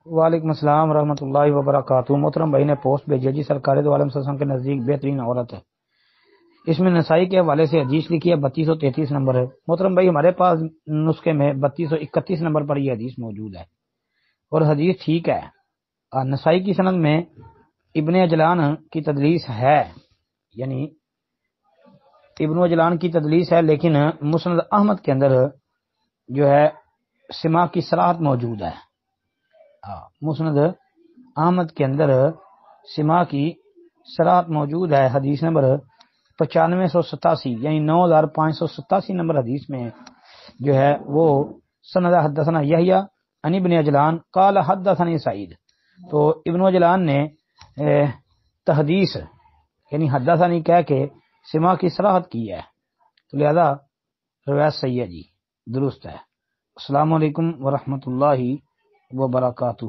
وعلیکم السلام ورحمۃ اللہ وبرکاتہ۔ محترم بھائی نے پوسٹ بھیجی جی، سرکار دو عالم صلی اللہ علیہ وسلم کے نزدیک بہترین عورت ہے، اس میں نسائی کے حوالے سے حدیث لکھی ہے، 3233 نمبر ہے۔ محترم بھائی ہمارے پاس نسخے میں 3231 نمبر پر یہ حدیث موجود ہے اور حدیث ٹھیک ہے۔ نسائی کی سند میں ابن اجلان کی تدلیس ہے، یعنی ابن اجلان کی تدلیس ہے، لیکن مسند احمد کے اندر جو ہے سما کی صراحت موجود ہے۔ مسند احمد کے اندر سما کی صراحت موجود ہے۔ حدیث نمبر 9587 یعنی 9587 نمبر حدیث میں جو ہے وہ سند حدثنا یحییٰ عن ابن اجلان قال حدثني سعید، تو ابن اجلان نے تحدیث یعنی حدثنی کہہ کے سما کی صراحت کی ہے، تو لہذا روایت صحیح ہے جی، درست ہے۔ السلام علیکم ورحمۃ اللہ وبرکاتہ۔